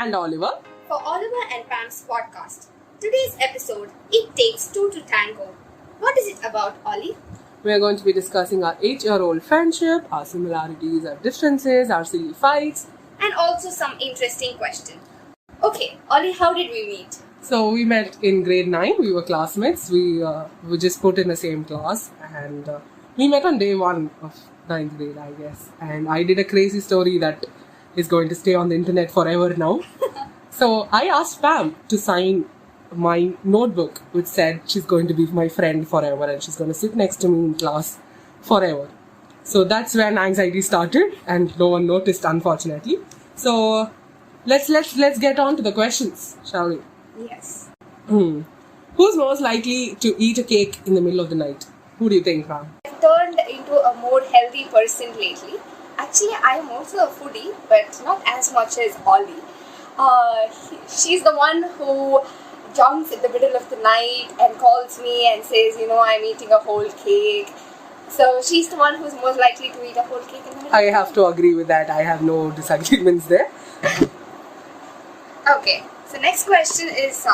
and Oliver for Oliver and Pam's podcast. Today's episode, It Takes Two to Tango. What is it about, Ollie? We are going to be discussing our 8-year-old friendship, our similarities, our differences, our silly fights, and also some interesting questions. Okay, Ollie, how did we meet? So we met in grade 9. We were classmates. We were just put in the same class, and we met on day 1 of 9th grade, I guess. And I did a crazy story that is going to stay on the internet forever now. So I asked Pam to sign my notebook, which said she's going to be my friend forever and she's going to sit next to me in class forever. So that's when anxiety started, and no one noticed, unfortunately. So let's get on to the questions, shall we? Yes. Who's most likely to eat a cake in the middle of the night? Who do you think, Pam? I've turned into a more healthy person lately. Actually, I am also a foodie, but not as much as Ollie. She's the one who jumps in the middle of the night and calls me and says, I'm eating a whole cake. So she's the one who's most likely to eat a whole cake in the middle. I have to agree with that. I have no disagreements there. Okay, so next question is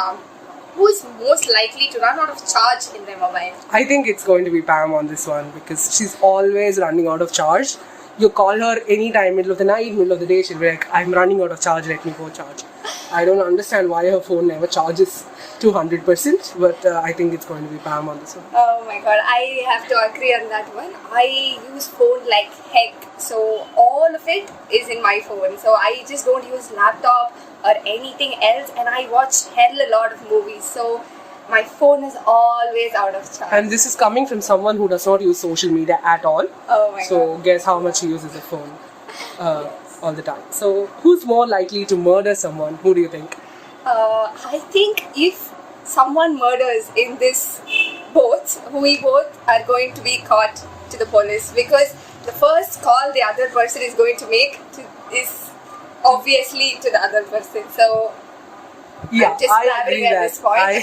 who's most likely to run out of charge in their mobile? I think it's going to be Pam on this one because she's always running out of charge. You call her anytime, middle of the night, middle of the day, she'll be like, I'm running out of charge, let me go charge. I don't understand why her phone never charges to 100%, but I think it's going to be Pam on this one. Oh my god, I have to agree on that one. I use phone like heck, so all of it is in my phone. So I just don't use laptop or anything else, and I watch hell a lot of movies. So my phone is always out of charge. And this is coming from someone who does not use social media at all. Oh my god. So guess how much he uses a phone all the time. So who's more likely to murder someone? Who do you think? I think if someone murders in this both, we both are going to be caught to the police, because the first call the other person is going to make is obviously to the other person. So yeah, I'm just I agree at this point.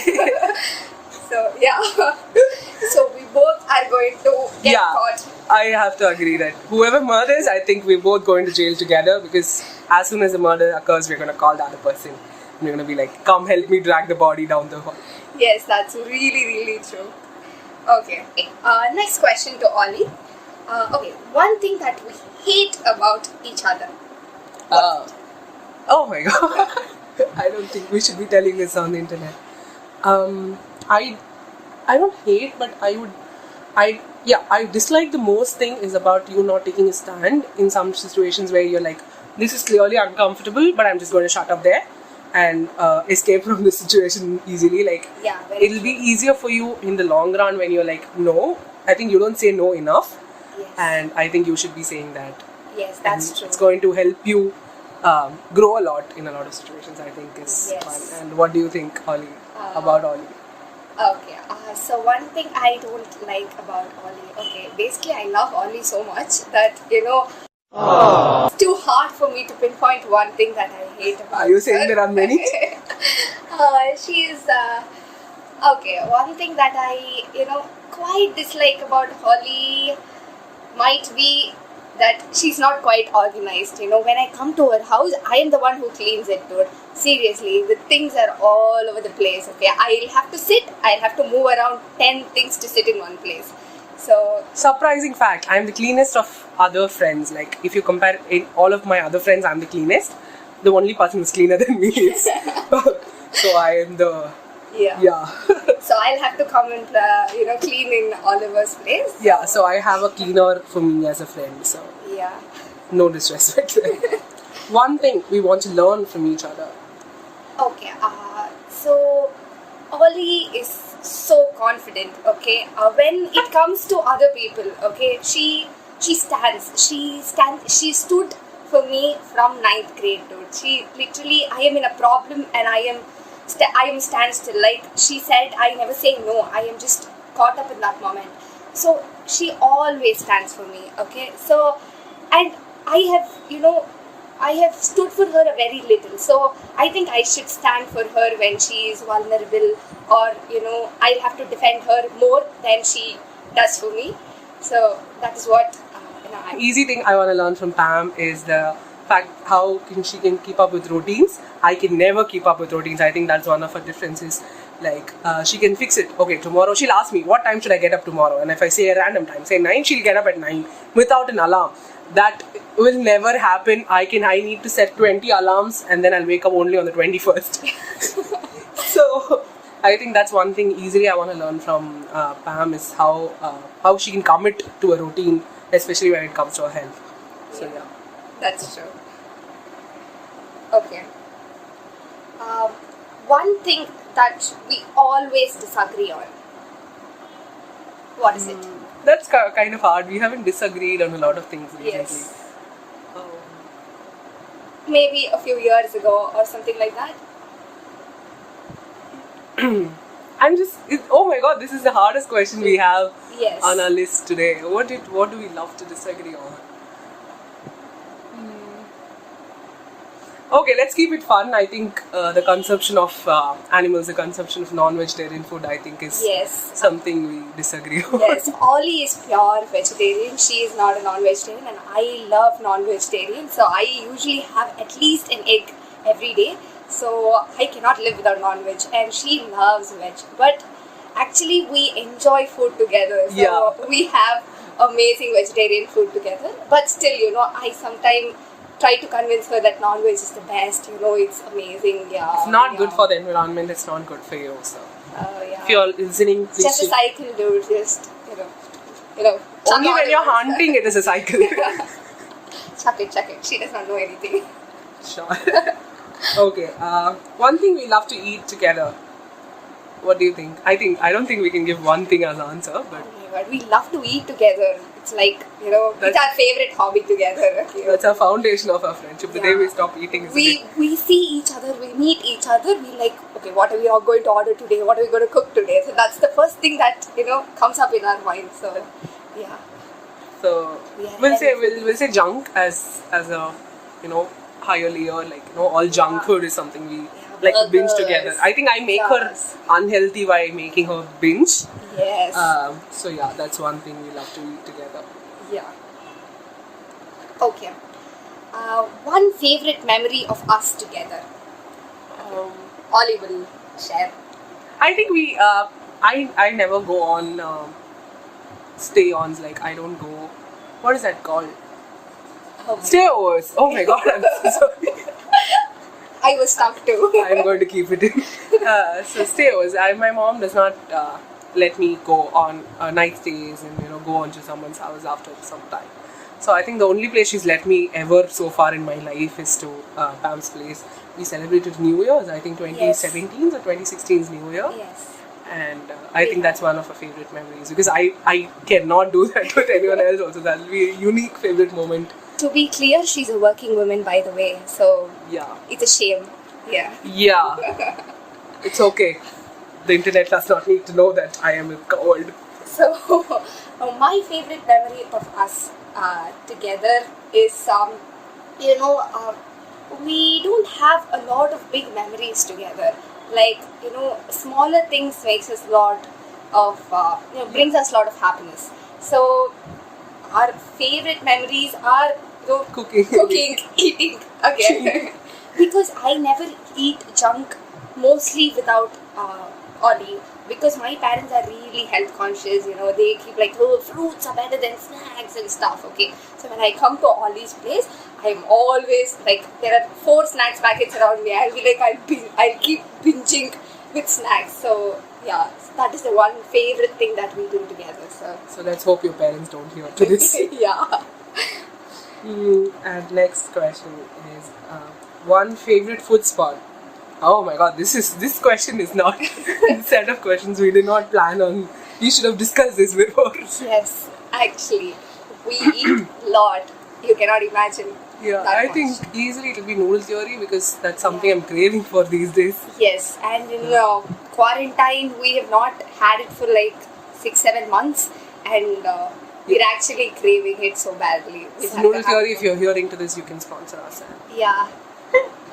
So yeah, so we both are going to get caught. I have to agree that whoever murders, I think we're both going to jail together, because as soon as a murder occurs, we're going to call the other person and we're going to be like, come help me drag the body down the hall. Yes, that's really, really true. Okay. Next question to Ollie. Okay, one thing that we hate about each other. Oh my god. I don't think we should be telling this on the internet. I don't hate, but I dislike the most thing is about you not taking a stand in some situations where you're like, this is clearly uncomfortable, but I'm just going to shut up there and escape from the situation easily. Like, it'll be easier for you in the long run when you're like, no. I think you don't say no enough. Yes. And I think you should be saying that. Yes, that's true. It's going to help you grow a lot in a lot of situations, I think, is fun. And what do you think, Ollie, about Ollie? Okay, so one thing I don't like about Ollie, basically I love Ollie so much that, it's too hard for me to pinpoint one thing that I hate about her. Are you saying there are many? She's, one thing that I, quite dislike about Ollie might be that she's not quite organized. When I come to her house, I am the one who cleans it, dude. Seriously, the things are all over the place, okay? I'll have to move around 10 things to sit in one place. So, surprising fact, I'm the cleanest of other friends. Like, if you compare in all of my other friends, I'm the cleanest. The only person who's cleaner than me is. So I am the... Yeah. So I'll have to come and, clean in Oliver's place. Yeah, so I have a cleaner for me as a friend, so... Yeah. No disrespect there. One thing we want to learn from each other. Okay, so Ollie is so confident, okay? When it comes to other people, okay, she stood for me from 9th grade, dude. She literally, I am in a problem and I am standstill. Like she said, I never say no. I am just caught up in that moment. So she always stands for me, okay? So, and I have stood for her a very little. So I think I should stand for her when she is vulnerable, or I'll have to defend her more than she does for me. So that is what Easy thing I want to learn from Pam is the fact how she can keep up with routines. I can never keep up with routines. I think that's one of her differences. Like she can fix it. Okay, tomorrow she'll ask me what time should I get up tomorrow, and if I say a random time, say 9, she'll get up at 9 without an alarm. That will never happen. I need to set 20 alarms and then I'll wake up only on the 21st. So I think that's one thing easily I want to learn from Pam is how she can commit to a routine, especially when it comes to her health. So yeah. That's true. Okay. One thing that we always disagree on. What is it? That's kind of hard. We haven't disagreed on a lot of things recently. Yes. Maybe a few years ago or something like that. Oh my god, this is the hardest question we have Yes. on our list today. What do we love to disagree on? Okay, let's keep it fun. I think the consumption of animals, the consumption of non-vegetarian food, I think is something we disagree on. Yes, Ollie is pure vegetarian. She is not a non-vegetarian, and I love non-vegetarian. So I usually have at least an egg every day. So I cannot live without non-veg, and she loves veg. But actually, we enjoy food together. So we have amazing vegetarian food together. But still, I sometimes try to convince her that non-veg is the best. It's amazing. Yeah, it's not good for the environment. It's not good for you. So yeah. if you're listening, it's just a cycle, dude. Just only when you're hunting, it is a cycle. Chuck it. She does not know anything. Sure. Okay. One thing we love to eat together. What do you think? I don't think we can give one thing as answer, but we love to eat together. It's like, it's our favorite hobby together. That's our foundation of our friendship. The day we stop eating is we see each other, we meet each other, we like, okay, what are we all going to order today? What are we going to cook today? So that's the first thing that, comes up in our mind. So, yeah. So, we'll say junk as a, higher layer, like, all junk food is something we like to binge together. I think I make her unhealthy by making her binge. Yes. So yeah, that's one thing we love to eat together. Yeah. Okay. One favorite memory of us together. Ollie will share. I think we. I never go on stay-ons. Like I don't go. What is that called? Stay-overs. Oh my god! I'm so sorry. I was stuck too. I'm going to keep it in. So stay-overs. My mom does not let me go on night stays and go on to someone's house after some time. So I think the only place she's let me ever so far in my life is to Pam's place. We celebrated New Year's. I think 2017 or 2016's New Year. Yes. And I think that's one of our favorite memories because I cannot do that with anyone else. Also, that'll be a unique favorite moment. To be clear, she's a working woman, by the way. So yeah, it's a shame. Yeah. Yeah. It's okay. The internet does not need to know that I am a coward. So, my favorite memory of us together is, we don't have a lot of big memories together. Like, smaller things makes us a lot of, brings us a lot of happiness. So, our favorite memories are, cooking, eating, again. Because I never eat junk, mostly without Ollie. Because my parents are really health conscious, they keep like, fruits are better than snacks and stuff, okay. So when I come to Ollie's place, I'm always like, there are 4 snacks packets around me. I'll be like, I'll keep binging with snacks. So yeah, that is the one favorite thing that we do together. So let's hope your parents don't hear to this. Yeah. And next question is one favorite food spot. Oh my god, this question is not a set of questions we did not plan on. We should have discussed this before. Yes, actually, we eat a lot. You cannot imagine. Yeah, I think easily it will be noodle theory because that's something I'm craving for these days. Yes, and in quarantine we have not had it for like 6-7 months, and we're actually craving it so badly. So noodle theory, if you're hearing to this, you can sponsor us. Yeah,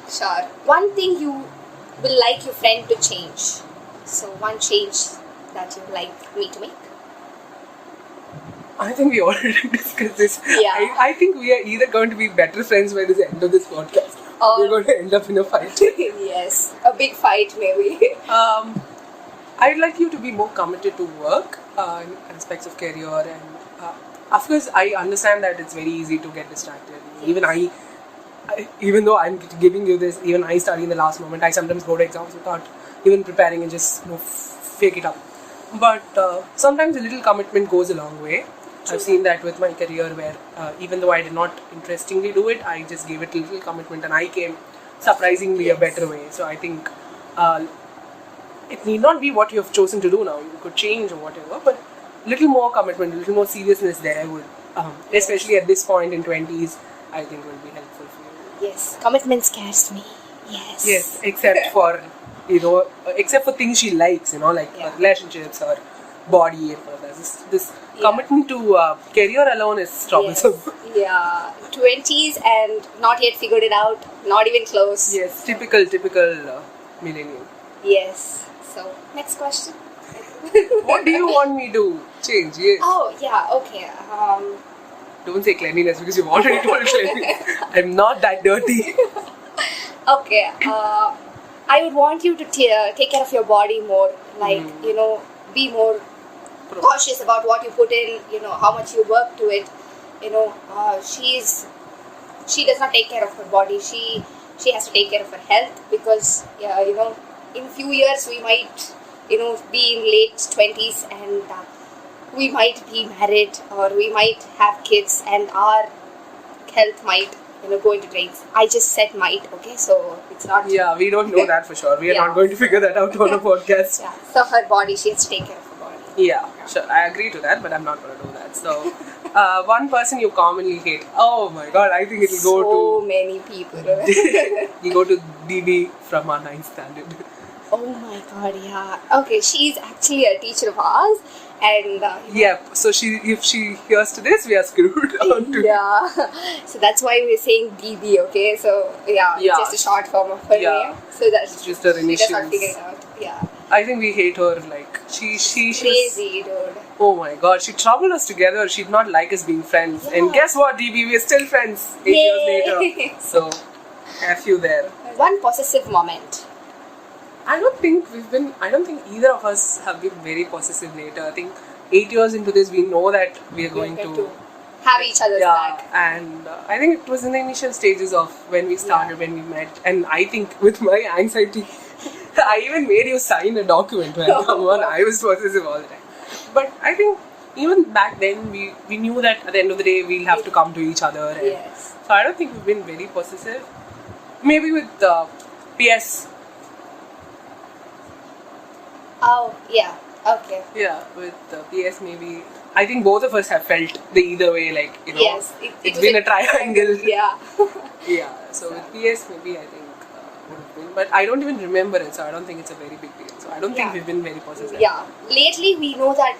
sure. One thing you will like your friend to change. So one change that you would like me to make. I think we already discussed this. Yeah. I think we are either going to be better friends by the end of this podcast, or we're going to end up in a fight. Yes, a big fight maybe. I'd like you to be more committed to work in aspects of career, and of course, I understand that it's very easy to get distracted. Even even though I'm giving you this, even I study in the last moment. I sometimes go to exams without even preparing and just fake it up. But sometimes a little commitment goes a long way. I've seen that with my career, where even though I did not interestingly do it, I just gave it a little commitment, and I came surprisingly a better way. So I think it need not be what you have chosen to do now. You could change or whatever, but little more commitment, a little more seriousness there would, especially at this point in 20s, I think will be helpful for you. Yes, commitment scares me. Yes. Yes, except for except for things she likes, like relationships or body and all that. This commitment to career alone is troublesome. Yes. Yeah, 20s and not yet figured it out, not even close. Yes, typical millennial. Yes. So, next question. What do you want me to change? Yes. Oh, yeah, okay. Don't say cleanliness because you've already told cleanliness. I'm not that dirty. Okay. I would want you to take care of your body more. Like, be more cautious about what you put in, how much you work to it. She does not take care of her body. She has to take care of her health, because, in few years we might, be in late 20s, and we might be married, or we might have kids, and our health might go into drains. I just said might, okay, so it's not. Yeah, we don't know that for sure. We are not going to figure that out on a podcast. Yeah, so her body, she has to take care of her body. Yeah, sure, I agree to that, but I'm not going to do that. So, one person you commonly hate. Oh my god, I think it'll go so many people. You go to DB from our 9th standard. Oh my god, yeah. Okay, she's actually a teacher of ours, and Yep. So if she hears to this, we are screwed. Yeah. So that's why we're saying DB. Okay. So it's just a short form of her name. So that's just her she does not initials. figure it out. Yeah. I think we hate her. Like she's Crazy, dude. Oh my god, she troubled us together. She did not like us being friends. Yeah. And guess what, DB? We're still friends 8 years later. So, F you there. One possessive moment. I don't think either of us have been very possessive later. I think 8 years into this, we know that we are going to have each other's back. And I think it was in the initial stages of when we started, when we met. And I think with my anxiety, I even made you sign a document when I was possessive all the time. But I think even back then, we knew that at the end of the day, we'll have to come to each other. And Yes. So I don't think we've been very possessive. Maybe with PS. Oh, yeah. Okay. Yeah, with PS maybe. I think both of us have felt the either way, like, Yes. it's been a triangle. Yeah. Yeah, so with PS maybe I think would have been. But I don't even remember it, so I don't think it's a very big deal. So I don't think we've been very possessive. Yeah. Lately, we know that,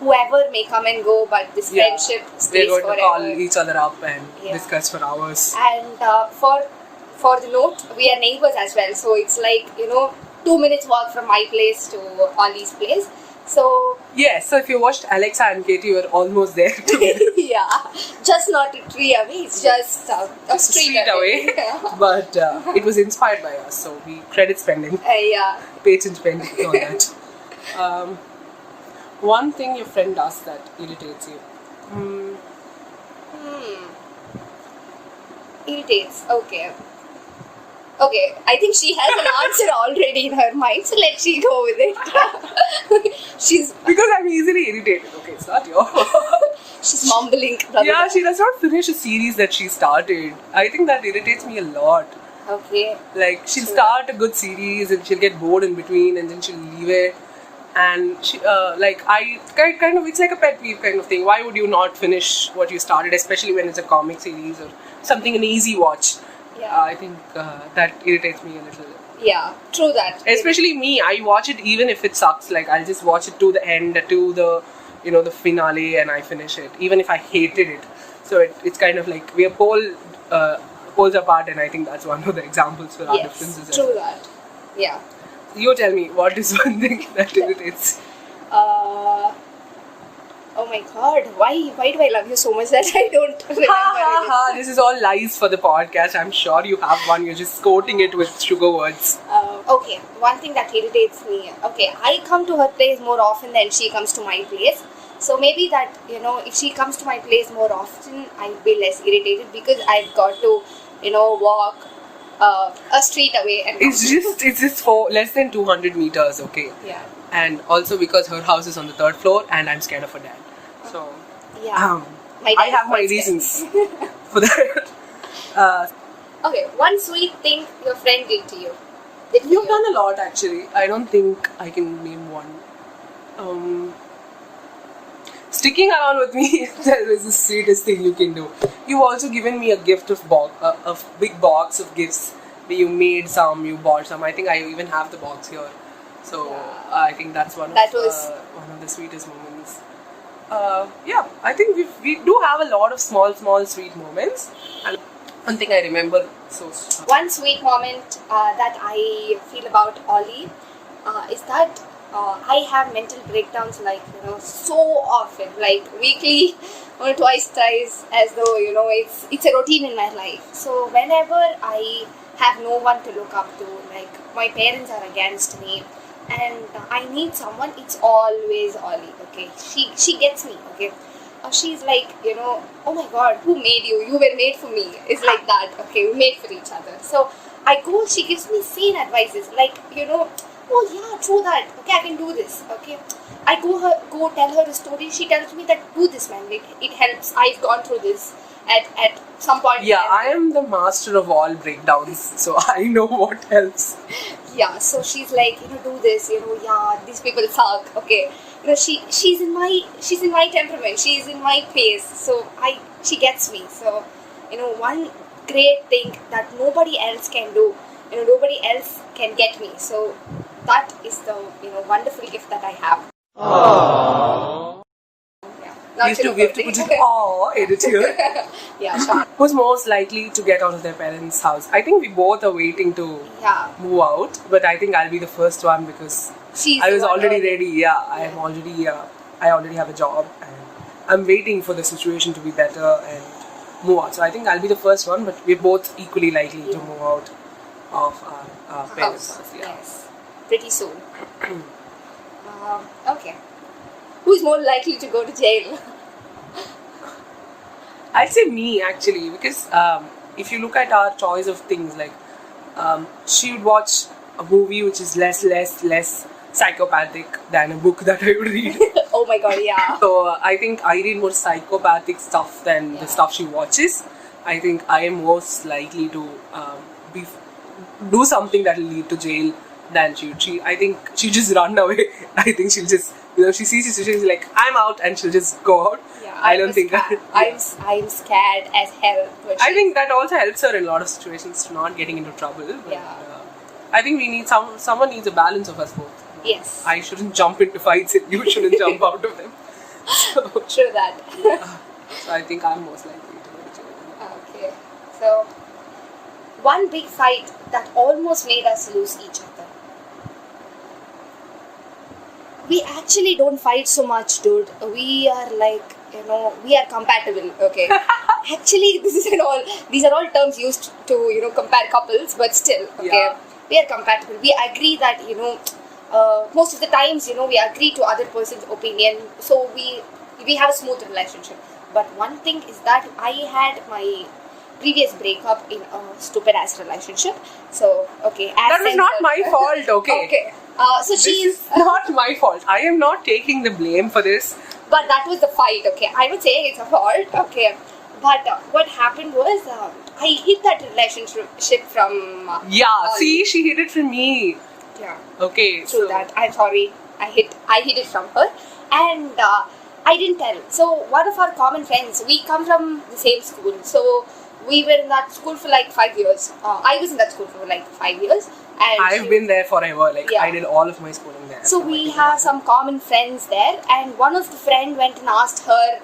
whoever may come and go, but this friendship stays we're going forever. to call each other up and discuss for hours. And for the note, we are neighbors as well. So it's like, 2 minutes walk from my place to Ollie's place. So So if you watched Alexa and Katie, you were almost there together. yeah, just not a tree away. It's just a street away. But it was inspired by us, so we credit spending, Yeah. patent spending, all that. One thing your friend does that irritates you. Irritates. Okay, I think she has an answer already in her mind, so let she go with it. Because I'm easily irritated. Okay, it's not your fault. She's mumbling. Yeah, she does not finish a series that she started. I think that irritates me a lot. Okay. Like, she'll start a good series and she'll get bored in between and then she'll leave it. And she, it's like a pet peeve kind of thing. Why would you not finish what you started, especially when it's a comic series or something, an easy watch? Yeah. I think that irritates me a little. Yeah, true that. Especially me, I watch it even if it sucks. Like, I'll just watch it to the end, to the, the finale, and I finish it, even if I hated it. So it's kind of like we are poles apart, and I think that's one of the examples for our differences. True that. Yeah. You tell me, what is one thing that irritates? Oh my god, why do I love you so much that I don't remember it? This is all lies for the podcast. I'm sure you have one. You're just quoting it with sugar words. Okay, one thing that irritates me. Okay, I come to her place more often than she comes to my place. So maybe that, if she comes to my place more often, I'll be less irritated because I've got to, walk a street away. And It's just for less than 200 meters, okay? Yeah. And also because her house is on the 3rd floor and I'm scared of her dad. So, Yeah. My I dad have my is quite reasons for that. Okay, one sweet thing your friend did to you. Did You've you? done a lot actually. I don't think I can name one. Sticking around with me is the sweetest thing you can do. You've also given me a gift of a big box of gifts. You made some, you bought some. I think I even have the box here. So I think that's one of the sweetest moments. Yeah, I think we do have a lot of small sweet moments. And one thing I remember One sweet moment that I feel about Ollie is that I have mental breakdowns so often, like weekly or twice, as though it's a routine in my life. So whenever I have no one to look up to, like my parents are against me, and I need someone, it's always Ollie. Okay, she gets me. Okay. She's like, oh my god, who made you? You were made for me. It's like that. Okay, we made for each other. So I go, she gives me sane advices, like, oh yeah, true that. Okay, I can do this. Okay, I go tell her a story. She tells me that do this, man. It helps. I've gone through this at some point. Yeah, I am the master of all breakdowns, so I know what helps. Yeah, so she's like, do this. Yeah, these people suck. Okay, she's in my temperament. She's in my pace. So she gets me. So one great thing that nobody else can do. Nobody else can get me. So that is the wonderful gift that I have. Aww. Yeah. We have to put it all in it here. Yeah, sure. Who's most likely to get out of their parents' house? I think we both are waiting to move out, but I think I'll be the first one because I was already ready. Yeah, I am already. I already have a job, and I'm waiting for the situation to be better and move out. So I think I'll be the first one, but we're both equally likely to move out of our parents' house. Yeah. Yes, pretty soon. Okay. Who's more likely to go to jail? I'd say me actually, because if you look at our choice of things, like she would watch a movie which is less psychopathic than a book that I would read. Oh my god, yeah. So I think I read more psychopathic stuff than the stuff she watches. I think I am most likely to do something that will lead to jail than I think she'll just run away. I think she'll just, she sees the situation, she's like, I'm out, and she'll just go out. Yeah, I don't think I'm scared as hell. I think that also helps her in a lot of situations to not getting into trouble. But, I think we need someone needs a balance of us both. Yes. I shouldn't jump into fights and you shouldn't jump out of them. So, true that. So I think I'm most likely to go to jail. Okay. So, one big fight that almost made us lose each other. We actually don't fight so much, dude. We are like, we are compatible, okay? Actually, these are all terms used to, compare couples, but still, okay? Yeah. We are compatible. We agree that, most of the times, we agree to other person's opinion, so we have a smooth relationship. But one thing is that I had my previous breakup in a stupid ass relationship. So, okay. That was not my fault, okay? Okay. So she's not my fault. I am not taking the blame for this. But that was the fight, okay? I'm not saying it's a fault, okay? But what happened was, I hid that relationship from... see, she hid it from me. Yeah. Okay. True that. I'm sorry. I hid it from her. And I didn't tell. So one of our common friends, we come from the same school. So we were in that school for like 5 years. I was in that school for like 5 years. And I've been there forever. I did all of my schooling there. So we have some common friends there, and one of the friend went and asked her,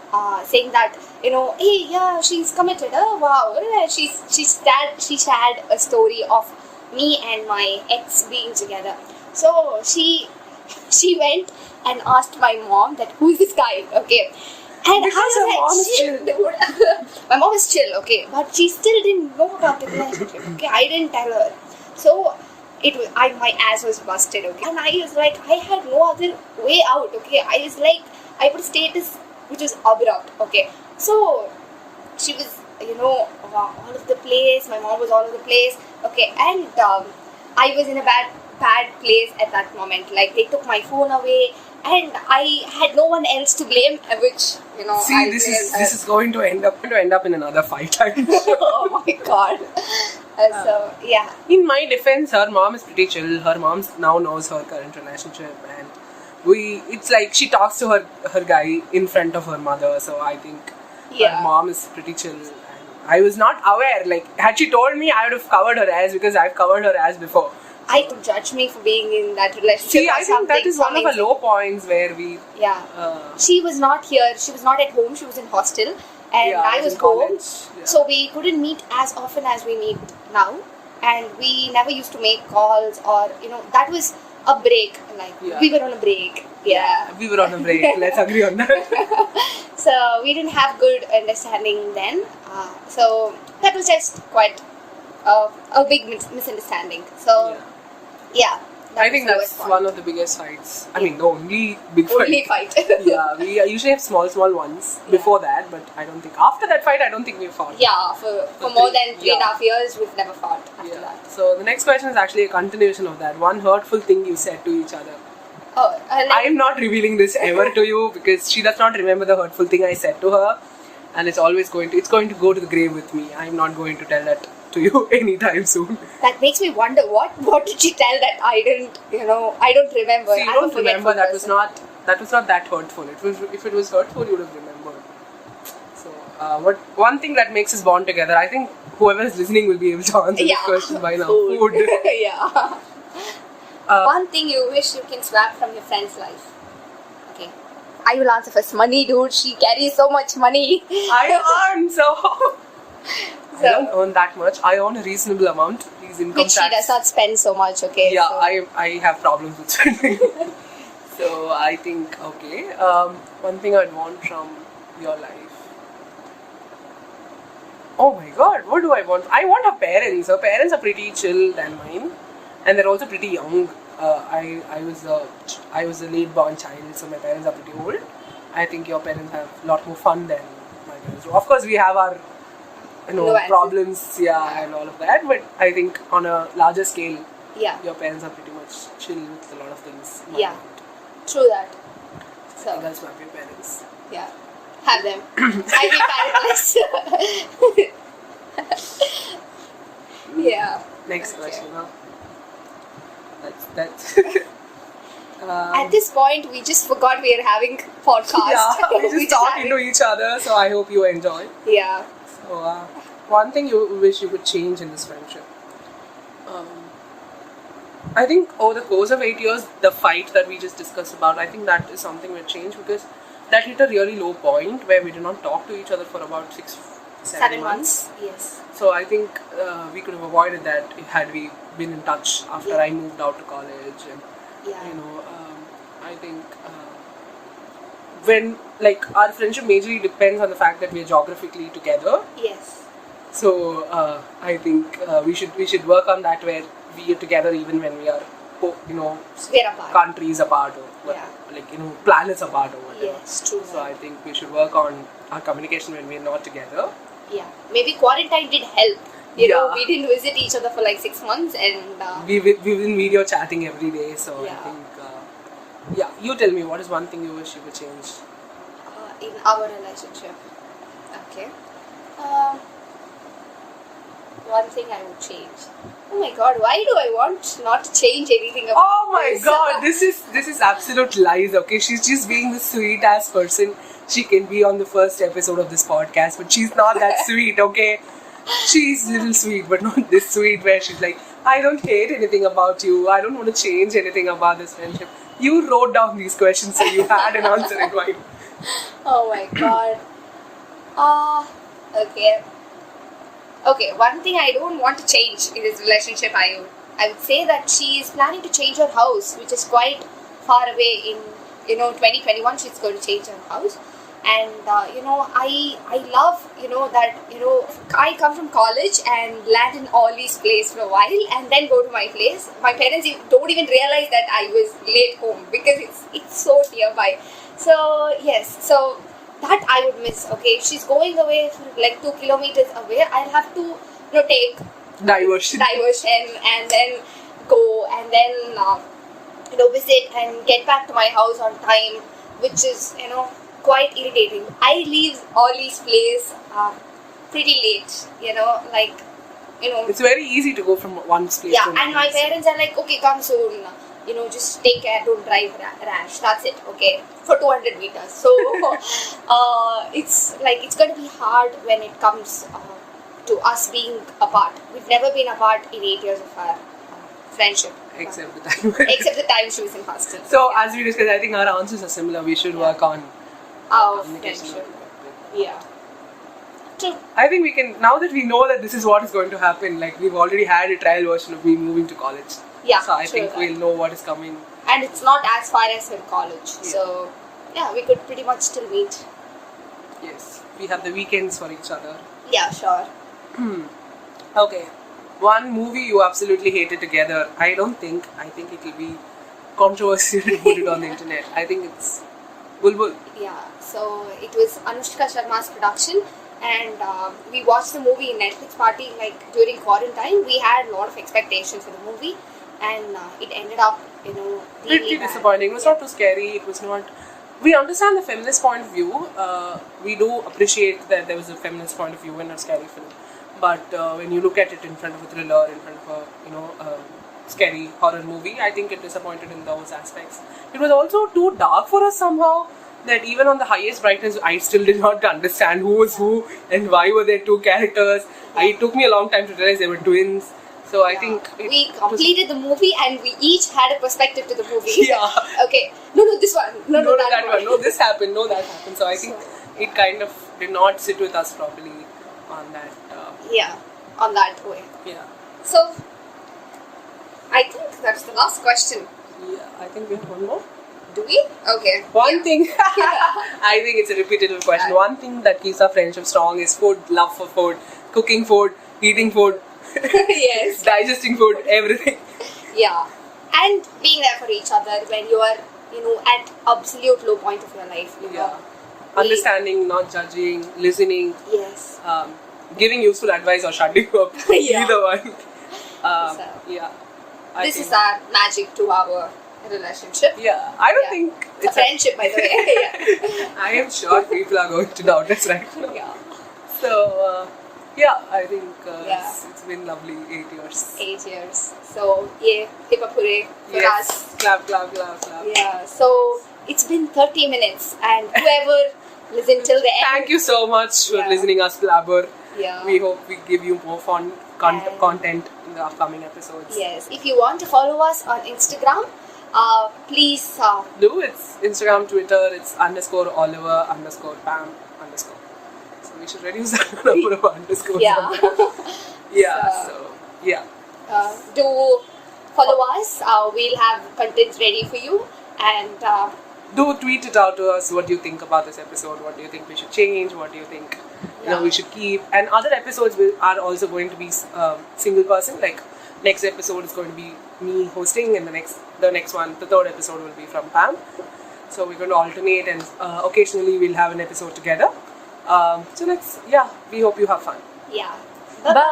saying that hey, yeah, she's committed. Oh wow, she shared a story of me and my ex being together. So she she went and asked my mom that who is this guy, okay? And Because I her was mom is like, dude. My mom is chill, okay, but she still didn't know about the relationship, okay? I didn't tell her, so my ass was busted, okay? And I was like, I had no other way out, okay? I was like, I put a status which was abrupt, okay? So she was, all over the place. My mom was all over the place, okay? And I was in a bad place at that moment. Like, they took my phone away, and I had no one else to blame, which See, I this blamed her. is going to end up in another fight. I'm sure. Oh my god. So yeah. In my defense, her mom is pretty chill. Her mom now knows her current relationship, and it's like she talks to her guy in front of her mother. So I think Yeah. her mom is pretty chill. And I was not aware. Like, had she told me, I would have covered her ass because I've covered her ass before. I could judge me for being in that relationship. See, or I think that something, is one of something. the low points where we. Yeah. Uh, She was not here. She was not at home. She was in hostel, and Yeah, I I was was in home. college, yeah. So we couldn't meet as often as we meet now, and we never used to make calls or that was a break. Like Yeah. we were on a break. Yeah. we were on a break. Let's agree on that. So we didn't have good understanding then. So that was just quite a big misunderstanding. So yeah. that I was think the that's worst one. one of the biggest fights. I mean, the only big fight. Only fight. Yeah, we usually have small ones before that, but I don't think after that fight, I don't think we fought. Yeah, for For more three- than 3.5 years, we've never fought after Yeah. that. So the next question is actually a continuation of that. One hurtful thing you said to each other. Oh, I am not revealing this ever to you because she does not remember the hurtful thing I said to her, and it's going to go to the grave with me. I am not going to tell that to you anytime soon. that makes me wonder what did she tell that I didn't, I don't remember. See, you I'm a don't remember. forgetful That was person. not that hurtful. If it was hurtful, you would have remembered. So, one thing that makes us bond together, I think whoever is listening will be able to answer this question by now. Food. Yeah. One thing you wish you can swap from your friend's life. Okay. I will answer first. Money, dude. She carries so much money. I earn so. I don't earn that much. I earn a reasonable amount. These income Which she tax. does not spend so much, okay? Yeah, so. I have problems with spending. So I think okay. One thing I'd want from your life. Oh my god, what do I want? I want her parents. Her parents are pretty chill than mine, and they're also pretty young. I was a late born child, so my parents are pretty old. I think your parents have a lot more fun than my parents do. Of course, we have our Nuances. problems, and all of that. But I think on a larger scale, Yeah. your parents are pretty much chill with a lot of things. Yeah. True that. I So, think I'll swap your parents. yeah. Have them. I'll be parentless. Yeah. Next Okay. question, huh? That's. At this point, we just forgot we are having podcast. yeah, we We just talk having- into each other, so I hope you enjoy. Yeah. So, one thing you wish you could change in this friendship. I think over the course of 8 years, the fight that we just discussed about, I think that is something that changed because that hit a really low point where we did not talk to each other for about 7 months. Yes. So I think we could have avoided that had we been in touch after I moved out to college, and Yeah. I think when like our friendship majorly depends on the fact that we are geographically together. Yes. So I think we should work on that where we are together even when we are We're apart. countries apart or planets apart or whatever. Yes, true. So I think we should work on our communication when we are not together. Yeah. Maybe quarantine did help. You know, Yeah. we didn't visit each other for like 6 months, and We've been video chatting every day, so I Yeah. think you tell me what is one thing you wish you could change. In our relationship. Okay. One thing I would change. Oh my god, why do I want not to change anything about Oh my this? god, this is absolute lies, okay? She's just being the sweet ass person she can be on the first episode of this podcast, but she's not that sweet, okay? She's little sweet, but not this sweet where she's like, I don't hate anything about you, I don't want to change anything about this friendship. You wrote down these questions so you had an answer in mind. Oh my god. Okay. Okay, one thing I don't want to change in this relationship, I would say that she is planning to change her house, which is quite far away in 2021. She's going to change her house. And I love that I come from college and land in Ollie's place for a while and then go to my place. My parents don't even realize that I was late home because it's so nearby. So yes, so that I would miss. Okay, if she's going away for like 2 kilometers away, I'll have to take Diversion. and then go and then visit and get back to my house on time, which is quite irritating. I leave Ollie's place pretty late, It's very easy to go from one place yeah, to another. and my parents are like, okay, come soon, just take care, don't drive rash, that's it, okay, for 200 meters. So it's going to be hard when it comes to us being apart. We've never been apart in 8 years of our friendship. Except the time. Except the time she was in hostel. So as we discussed, I think our answers are similar. We should work on Our communication. friendship. Yeah. True. I think we can, now that we know that this is what is going to happen, like we've already had a trial version of me moving to college. Yeah, So I true think that. we'll know what is coming. And it's not as far as in college. Yeah. So yeah, we could pretty much still meet. Yes. We have the weekends for each other. Yeah, sure. Okay. One movie you absolutely hated together. I think it will be controversial to put it on the internet. I think it's Bulbul. Yeah. So it was Anushka Sharma's production, and we watched the movie in Netflix party during quarantine. We had a lot of expectations for the movie, and it ended up Pretty bad. disappointing. It was not too scary. It was not. We understand the feminist point of view. We do appreciate that there was a feminist point of view in a scary film. But when you look at it in front of a thriller, in front of a scary horror movie, I think it disappointed in those aspects. It was also too dark for us somehow. That even on the highest brightness, I still did not understand who was who and why were there two characters. It took me a long time to realize they were twins. So I think we completed the movie and we each had a perspective to the movie. Yeah. Okay. No, this one. No, that one. No, this happened. No, that happened. So I think it kind of did not sit with us properly on that. Yeah, on that way. Yeah. So, I think that's the last question. Yeah, I think we have one more. Do we? Okay. One thing, I think it's a repeatable question. One thing that keeps our friendship strong is food, love for food, cooking food, eating food, Yes. digesting food, everything. Yeah. And being there for each other when you are, at absolute low point of your life. Yeah. Understanding, not judging, listening, Yes. giving useful advice or shutting up. Yeah. Either one. So, Yeah. this is our magic to our relationship. Yeah, I don't Yeah. think It's a friendship, by the way. Yeah. I am sure people are going to doubt us right now. Yeah. So, yeah, I think Yeah. it's been lovely 8 years. 8 years. So, yeah, hip hop hooray for Yes, us. clap, clap, clap, clap. Yeah. So, it's been 30 minutes, and whoever listened till the end. Thank you so much for Yeah. listening us blabber. Yeah. We hope we give you more fun And- content in the upcoming episodes. Yes. If you want to follow us on Instagram, please. Do it's Instagram, Twitter, it's _Oliver_Pam_. So we should reduce that number of underscores. Yeah. Yeah, so yeah. Do follow us. We'll have contents ready for you, and Do tweet it out to us. What do you think about this episode? What do you think we should change? What do you think we should keep? And other episodes are also going to be single person. Like next episode is going to be me hosting, and the next one, the third episode will be from Pam. So we're going to alternate, and occasionally we'll have an episode together. So we hope you have fun. yeah. Bye.